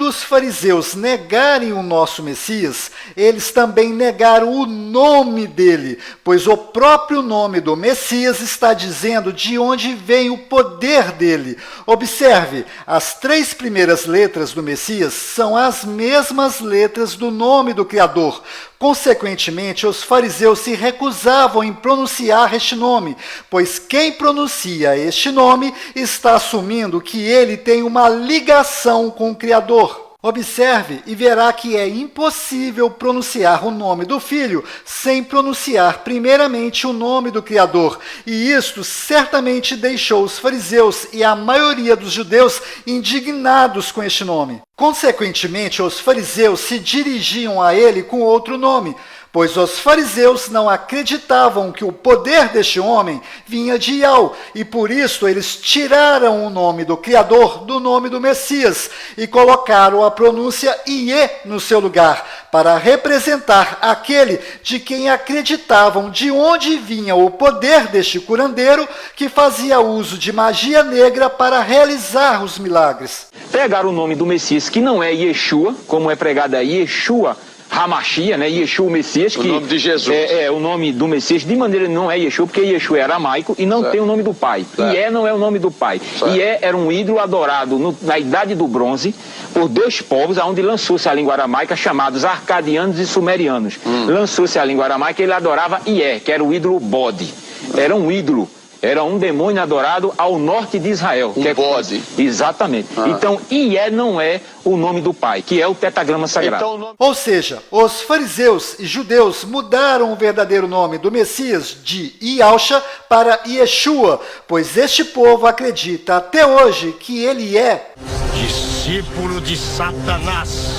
dos fariseus negarem o nosso Messias, eles também negaram o nome dele, pois o próprio nome do Messias está dizendo de onde vem o poder dele. Observe, as 3 primeiras letras do Messias são as mesmas letras do nome do Criador. Consequentemente, os fariseus se recusavam em pronunciar este nome, pois quem pronuncia este nome está assumindo que ele tem uma ligação com o Criador. Observe e verá que é impossível pronunciar o nome do Filho sem pronunciar primeiramente o nome do Criador. E isto certamente deixou os fariseus e a maioria dos judeus indignados com este nome. Consequentemente, os fariseus se dirigiam a ele com outro nome, pois os fariseus não acreditavam que o poder deste homem vinha de Iau, e por isso eles tiraram o nome do Criador do nome do Messias e colocaram a pronúncia Iê no seu lugar, para representar aquele de quem acreditavam de onde vinha o poder deste curandeiro que fazia uso de magia negra para realizar os milagres. Pegaram o nome do Messias, que não é Yeshua, como é pregado aí, Yeshua Hamashia, né? Yeshua, o Messias, que o nome de Jesus. É o nome do Messias, de maneira não é Yeshua, porque Yeshua é aramaico e não tem o nome do pai. Ié não é o nome do pai. Ié era um ídolo adorado na Idade do Bronze por 2 povos, onde lançou-se a língua aramaica, chamados arcadianos e sumerianos. Lançou-se a língua aramaica e ele adorava Ié, que era o ídolo bode. Era um ídolo. Era um demônio adorado ao norte de Israel. Bode. Exatamente. Então, Ié não é o nome do pai, que é o tetragrama sagrado. Então, ou seja, os fariseus e judeus mudaram o verdadeiro nome do Messias de Iausha para Yeshua, pois este povo acredita até hoje que ele é discípulo de Satanás.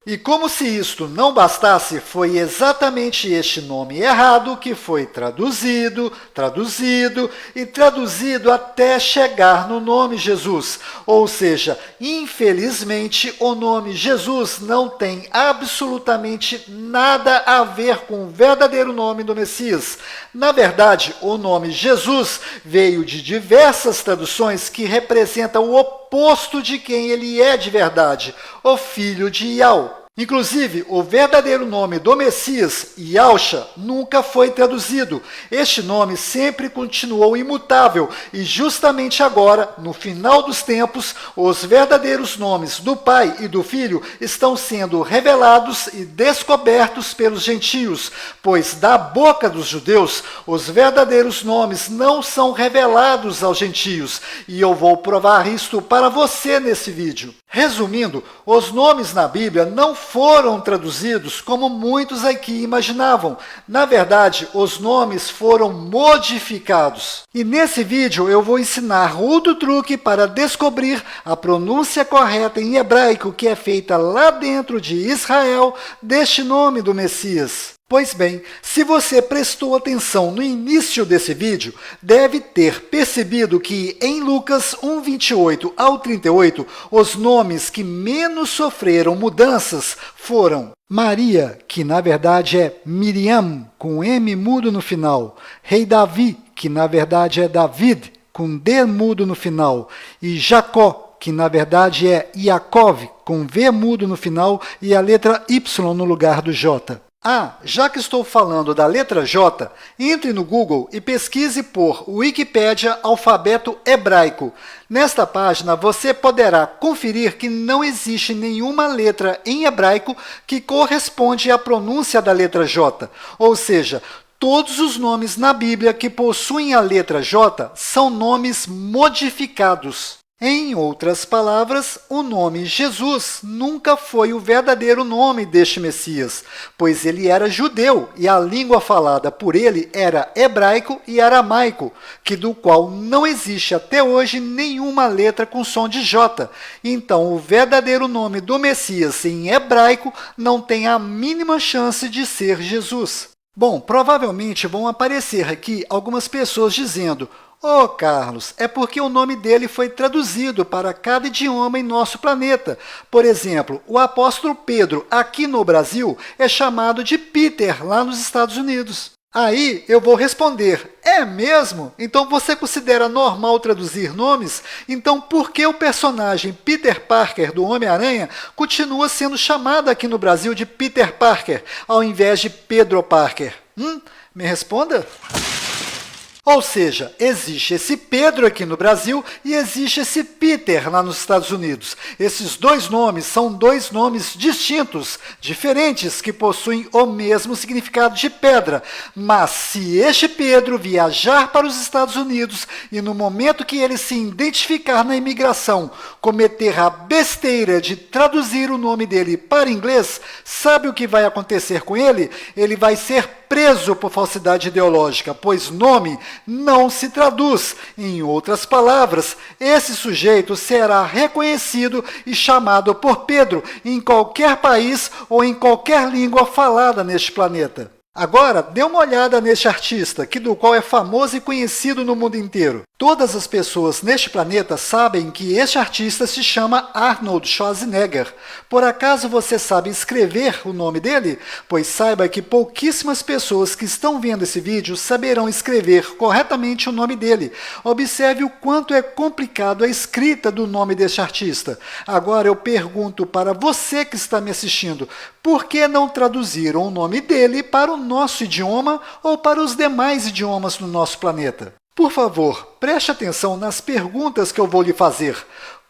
E como se isto não bastasse, foi exatamente este nome errado que foi traduzido até chegar no nome Jesus. Ou seja, infelizmente, o nome Jesus não tem absolutamente nada a ver com o verdadeiro nome do Messias. Na verdade, o nome Jesus veio de diversas traduções que representam o oposto de quem ele é de verdade, o filho de Iau. Inclusive, o verdadeiro nome do Messias, Iausha, nunca foi traduzido. Este nome sempre continuou imutável e justamente agora, no final dos tempos, os verdadeiros nomes do Pai e do Filho estão sendo revelados e descobertos pelos gentios, pois da boca dos judeus, os verdadeiros nomes não são revelados aos gentios, e eu vou provar isto para você nesse vídeo. Resumindo, os nomes na Bíblia não foram traduzidos como muitos aqui imaginavam. Na verdade, os nomes foram modificados. E nesse vídeo eu vou ensinar outro truque para descobrir a pronúncia correta em hebraico que é feita lá dentro de Israel deste nome do Messias. Pois bem, se você prestou atenção no início desse vídeo, deve ter percebido que em Lucas 1:28 ao 38, os nomes que menos sofreram mudanças foram Maria, que na verdade é Miriam, com M mudo no final, Rei Davi, que na verdade é David, com D mudo no final, e Jacó, que na verdade é Yaakov, com V mudo no final e a letra Y no lugar do J. Já que estou falando da letra J, entre no Google e pesquise por Wikipédia alfabeto hebraico. Nesta página você poderá conferir que não existe nenhuma letra em hebraico que corresponde à pronúncia da letra J, ou seja, todos os nomes na Bíblia que possuem a letra J são nomes modificados. Em outras palavras, o nome Jesus nunca foi o verdadeiro nome deste Messias, pois ele era judeu e a língua falada por ele era hebraico e aramaico, que do qual não existe até hoje nenhuma letra com som de J. Então, o verdadeiro nome do Messias em hebraico não tem a mínima chance de ser Jesus. Bom, provavelmente vão aparecer aqui algumas pessoas dizendo: "Ô Carlos, é porque o nome dele foi traduzido para cada idioma em nosso planeta. Por exemplo, o apóstolo Pedro, aqui no Brasil, é chamado de Peter, lá nos Estados Unidos." Aí eu vou responder, é mesmo? Então você considera normal traduzir nomes? Então por que o personagem Peter Parker do Homem-Aranha continua sendo chamado aqui no Brasil de Peter Parker, ao invés de Pedro Parker? Me responda? Ou seja, existe esse Pedro aqui no Brasil e existe esse Peter lá nos Estados Unidos. Esses dois nomes são dois nomes distintos, diferentes, que possuem o mesmo significado de pedra. Mas se este Pedro viajar para os Estados Unidos e no momento que ele se identificar na imigração, cometer a besteira de traduzir o nome dele para inglês, sabe o que vai acontecer com ele? Ele vai ser preso por falsidade ideológica, pois nome não se traduz. Em outras palavras, esse sujeito será reconhecido e chamado por Pedro em qualquer país ou em qualquer língua falada neste planeta. Agora, dê uma olhada neste artista, do qual é famoso e conhecido no mundo inteiro. Todas as pessoas neste planeta sabem que este artista se chama Arnold Schwarzenegger. Por acaso você sabe escrever o nome dele? Pois saiba que pouquíssimas pessoas que estão vendo esse vídeo saberão escrever corretamente o nome dele. Observe o quanto é complicado a escrita do nome deste artista. Agora eu pergunto para você que está me assistindo, por que não traduziram o nome dele para o nosso idioma ou para os demais idiomas do nosso planeta? Por favor, preste atenção nas perguntas que eu vou lhe fazer.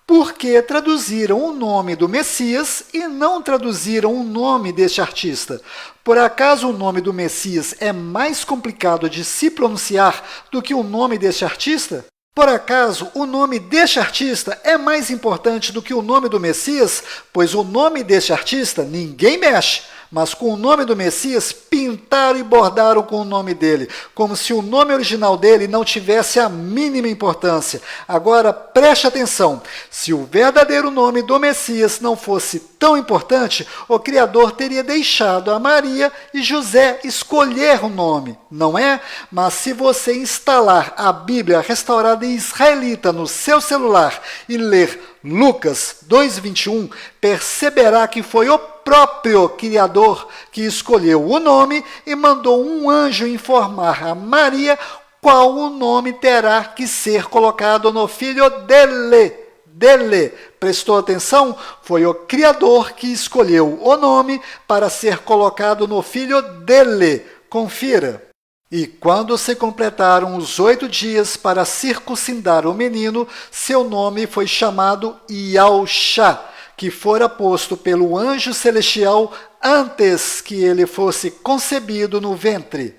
Por que traduziram o nome do Messias e não traduziram o nome deste artista? Por acaso o nome do Messias é mais complicado de se pronunciar do que o nome deste artista? Por acaso o nome deste artista é mais importante do que o nome do Messias? Pois o nome deste artista ninguém mexe. Mas com o nome do Messias, pintaram e bordaram com o nome dele, como se o nome original dele não tivesse a mínima importância. Agora, preste atenção, se o verdadeiro nome do Messias não fosse tão importante, o Criador teria deixado a Maria e José escolher o nome, não é? Mas se você instalar a Bíblia restaurada em israelita no seu celular e ler Lucas 2:21, perceberá que foi o próprio Criador que escolheu o nome e mandou um anjo informar a Maria qual o nome terá que ser colocado no filho dele. Prestou atenção? Foi o Criador que escolheu o nome para ser colocado no filho dele. Confira. E quando se completaram os 8 dias para circuncidar o menino, seu nome foi chamado Iaúxa, que fora posto pelo anjo celestial antes que ele fosse concebido no ventre.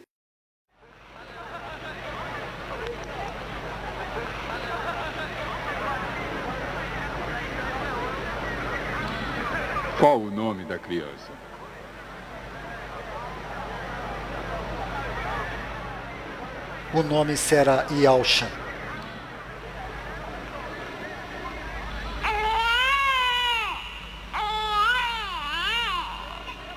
Qual o nome da criança? O nome será Iaúxa.